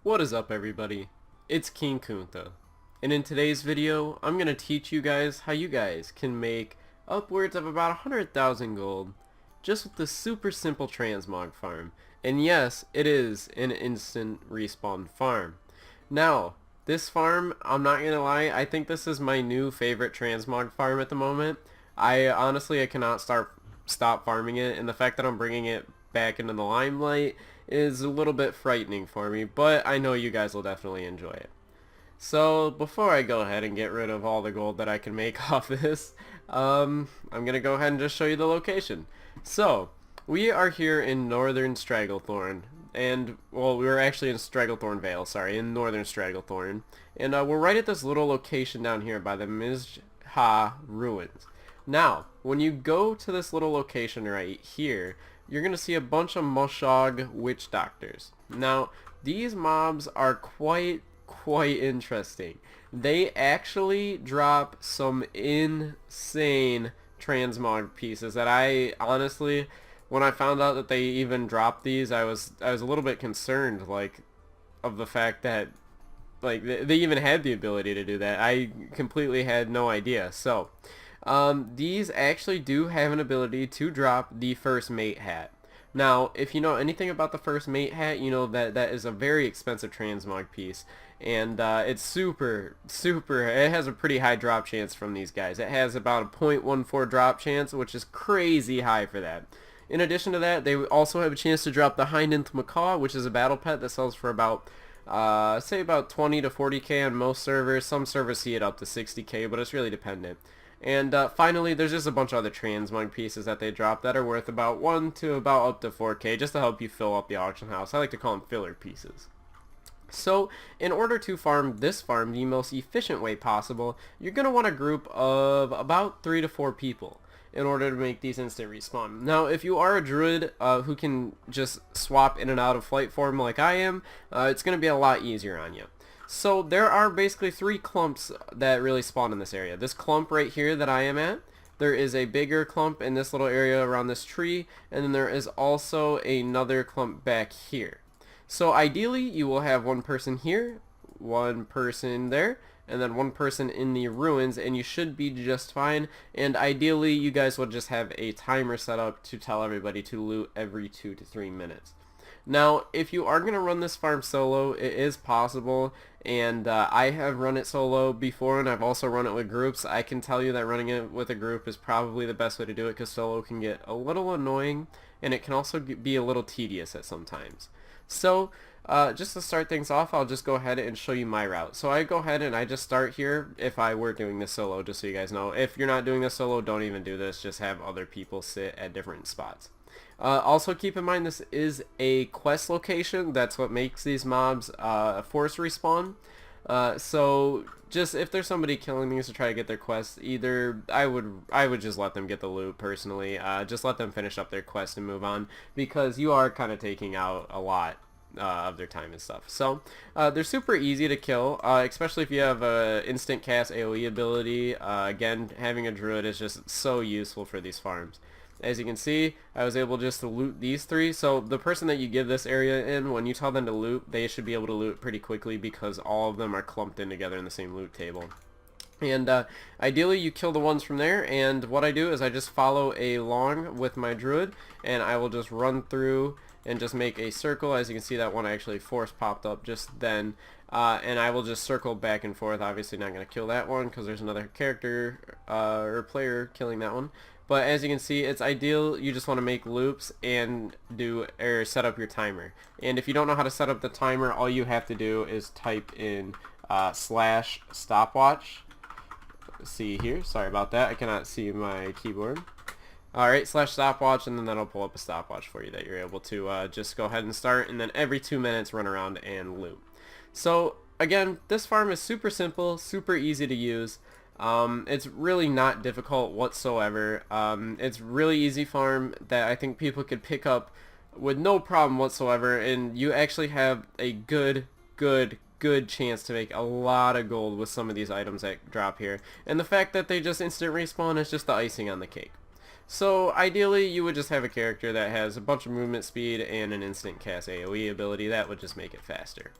What is up, everybody? It's King Kunta, and in today's video I'm going to teach you guys how you guys can make upwards of about 100,000 gold just with this super simple transmog farm. And yes, it is an instant respawn farm. Now, this farm, I'm not going to lie, I think this is my new favorite transmog farm at the moment. I cannot stop farming it, and the fact that I'm bringing it back into the limelight is a little bit frightening for me, but I know you guys will definitely enjoy it. So before I go ahead and get rid of all the gold that I can make off this, I'm gonna go ahead and just show you the location. So we are here in Northern Stragglethorn, and well, we were actually in Stragglethorn Vale, sorry, in Northern Stragglethorn, and we're right at this little location down here by the Mizha Ruins. Now, when you go to this little location right here, you're going to see a bunch of Moshog witch doctors. Now, these mobs are quite interesting. They actually drop some insane transmog pieces that I honestly, when I found out that they even dropped these, I was a little bit concerned, like, of the fact that like they even had the ability to do that. I completely had no idea. So these actually do have an ability to drop the first mate hat. Now, if you know anything about the first mate hat, you know that that is a very expensive transmog piece, and it's super, it has a pretty high drop chance from these guys. It has about a 0.14 drop chance, which is crazy high for that. In addition to that, they also have a chance to drop the Hindinth Macaw, which is a battle pet that sells for about say about 20 to 40k on most servers. Some servers see it up to 60k, but it's really dependent. And finally, there's just a bunch of other transmog pieces that they drop that are worth about 1 to about up to 4k just to help you fill up the auction house. I like to call them filler pieces. So, in order to farm this farm the most efficient way possible, you're going to want a group of about 3 to 4 people in order to make these instant respawn. Now, if you are a druid who can just swap in and out of flight form like I am, it's going to be a lot easier on you. So there are basically 3 clumps that really spawn in this area. This clump right here that I am at, there is a bigger clump in this little area around this tree, and then there is also another clump back here. So ideally you will have one person here, one person there, and then one person in the ruins, and you should be just fine. And ideally you guys will just have a timer set up to tell everybody to loot every 2 to 3 minutes. Now, if you are going to run this farm solo, it is possible, and I have run it solo before, and I've also run it with groups. I can tell you that running it with a group is probably the best way to do it, because solo can get a little annoying, and it can also be a little tedious at some times. So, just to start things off, I'll just go ahead and show you my route. So I go ahead and I just start here if I were doing this solo, just so you guys know. If you're not doing this solo, don't even do this. Just have other people sit at different spots. Also keep in mind this is a quest location. That's what makes these mobs force respawn. So just if there's somebody killing these to try to get their quest, either I would just let them get the loot personally. Just let them finish up their quest and move on, because you are kind of taking out a lot of their time and stuff. So they're super easy to kill, especially if you have a instant cast AoE ability. Again, having a druid is just so useful for these farms. As you can see, I was able just to loot these 3. So the person that you give this area in, when you tell them to loot, they should be able to loot pretty quickly, because all of them are clumped in together in the same loot table. And ideally you kill the ones from there, and what I do is I just follow along with my druid, and I will just run through and just make a circle. As you can see, that one actually force popped up just then, and I will just circle back and forth. Obviously not going to kill that one because there's another character or player killing that one. But as you can see, it's ideal. You just want to make loops and set up your timer. And if you don't know how to set up the timer, all you have to do is type in slash stopwatch. See here, sorry about that, I cannot see my keyboard. Alright, slash stopwatch, and then that'll pull up a stopwatch for you that you're able to just go ahead and start, and then every 2 minutes run around and loot. So again, this farm is super simple, super easy to use. It's really not difficult whatsoever. It's really easy farm that I think people could pick up with no problem whatsoever, and you actually have a good chance to make a lot of gold with some of these items that drop here. And the fact that they just instant respawn is just the icing on the cake. So ideally you would just have a character that has a bunch of movement speed and an instant cast AoE ability. That would just make it faster.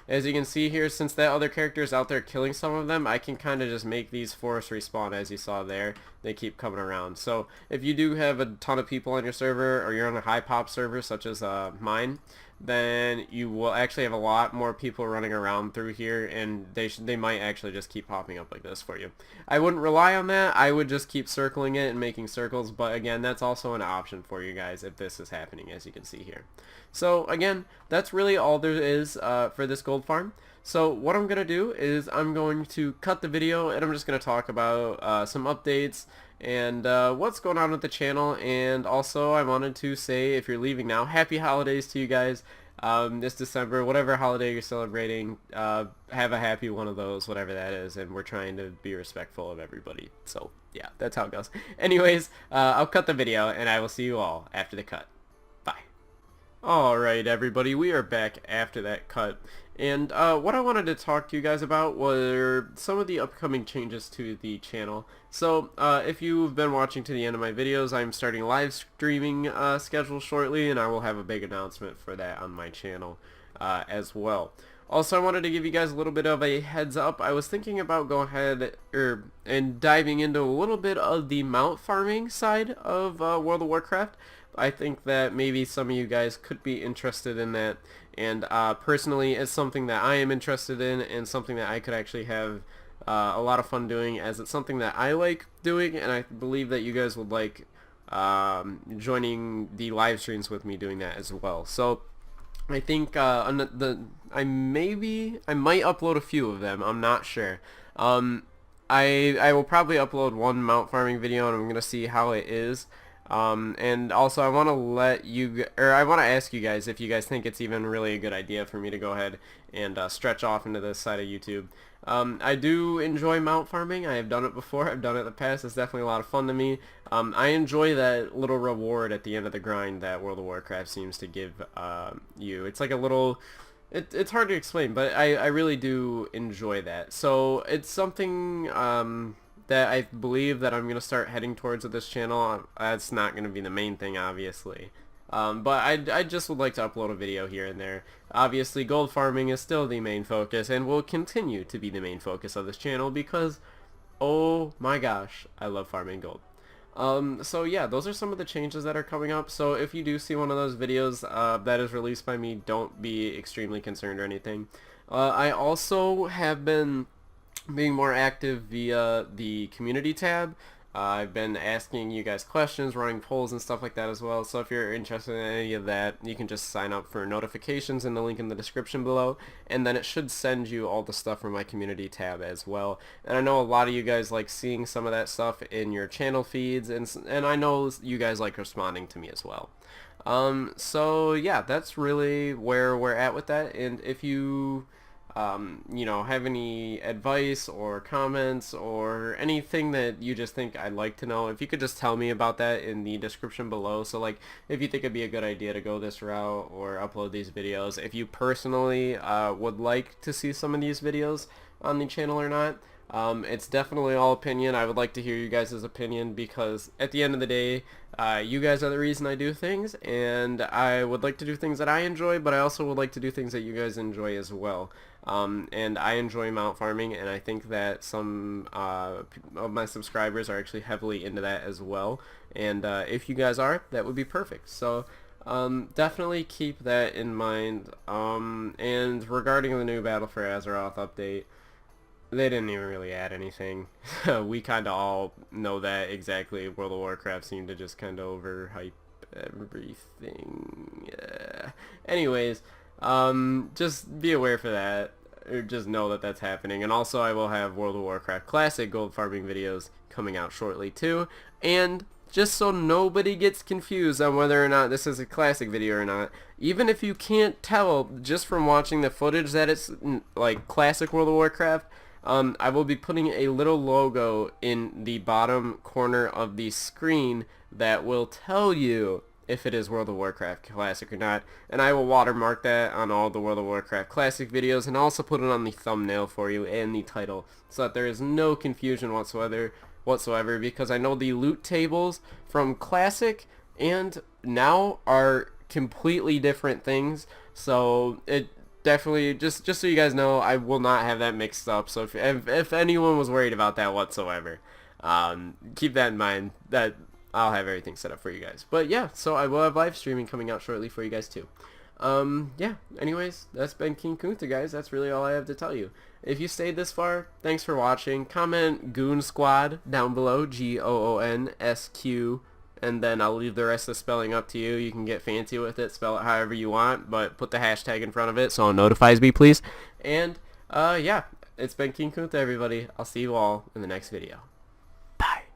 As you can see here, since that other character is out there killing some of them, I can kind of just make these force respawn as you saw there. They keep coming around. So if you do have a ton of people on your server, or you're on a high pop server such as mine, then you will actually have a lot more people running around through here, and they might actually just keep popping up like this for you. I wouldn't rely on that. I would just keep circling it and making circles, but again, that's also an option for you guys if this is happening, as you can see here. So again, that's really all there is for this gold farm. So what I'm going to do is I'm going to cut the video, and I'm just going to talk about some updates and what's going on with the channel. And also I wanted to say, if you're leaving now, happy holidays to you guys. This December, whatever holiday you're celebrating, have a happy one of those, whatever that is, and we're trying to be respectful of everybody. So yeah, that's how it goes. Anyways, I'll cut the video, and I will see you all after the cut. Bye. Alright everybody, we are back after that cut, and what I wanted to talk to you guys about were some of the upcoming changes to the channel. So if you've been watching to the end of my videos, I'm starting a live streaming schedule shortly, and I will have a big announcement for that on my channel as well. Also, I wanted to give you guys a little bit of a heads up. I was thinking about going ahead and diving into a little bit of the mount farming side of World of Warcraft. I think that maybe some of you guys could be interested in that, and personally it's something that I am interested in, and something that I could actually have a lot of fun doing, as it's something that I like doing, and I believe that you guys would like joining the live streams with me doing that as well. So I think I might upload a few of them. I'm not sure. I will probably upload one mount farming video, and I'm gonna see how it is. And also I want to ask you guys if you guys think it's even really a good idea for me to go ahead and stretch off into this side of YouTube. I do enjoy mount farming. I have done it before. I've done it in the past. It's definitely a lot of fun to me. I enjoy that little reward at the end of the grind that World of Warcraft seems to give you. It's like a little... It's hard to explain, but I really do enjoy that. So it's something... that I believe that I'm going to start heading towards with this channel. That's not going to be the main thing, obviously. But I just would like to upload a video here and there. Obviously, gold farming is still the main focus, and will continue to be the main focus of this channel, because, oh my gosh, I love farming gold. So yeah, those are some of the changes that are coming up. So if you do see one of those videos that is released by me, don't be extremely concerned or anything. I also have been being more active via the community tab. I've been asking you guys questions, running polls and stuff like that as well, so if you're interested in any of that, you can just sign up for notifications in the link in the description below, and then it should send you all the stuff from my community tab as well. And I know a lot of you guys like seeing some of that stuff in your channel feeds, and I know you guys like responding to me as well. So yeah, that's really where we're at with that, and if you you know, have any advice or comments or anything that you just think I'd like to know, if you could just tell me about that in the description below. So like, if you think it'd be a good idea to go this route or upload these videos, if you personally would like to see some of these videos on the channel or not. It's definitely all opinion. I would like to hear you guys' opinion, because at the end of the day, you guys are the reason I do things, and I would like to do things that I enjoy, but I also would like to do things that you guys enjoy as well. And I enjoy mount farming, and I think that some of my subscribers are actually heavily into that as well, and if you guys are, that would be perfect. So definitely keep that in mind. And regarding the new Battle for Azeroth update, they didn't even really add anything. We kind of all know that exactly. World of Warcraft seemed to just kind of overhype everything. Yeah. Anyways, just be aware for that, or just know that that's happening. And also, I will have World of Warcraft Classic gold farming videos coming out shortly too. And just so nobody gets confused on whether or not this is a classic video or not, even if you can't tell just from watching the footage that it's like classic World of Warcraft, I will be putting a little logo in the bottom corner of the screen that will tell you if it is World of Warcraft Classic or not, and I will watermark that on all the World of Warcraft Classic videos, and also put it on the thumbnail for you and the title, so that there is no confusion whatsoever whatsoever, because I know the loot tables from Classic and now are completely different things. So it definitely, just so you guys know, I will not have that mixed up. So if anyone was worried about that whatsoever, keep that in mind, that I'll have everything set up for you guys. But yeah, so I will have live streaming coming out shortly for you guys too. Yeah, anyways, that's been King Kuntha, guys. That's really all I have to tell you. If you stayed this far, thanks for watching. Comment Goon Squad down below, GOONSQ, and then I'll leave the rest of the spelling up to you. You can get fancy with it, spell it however you want, but put the hashtag in front of it so it notifies me, please. And, yeah, it's been King Kuntha, everybody. I'll see you all in the next video.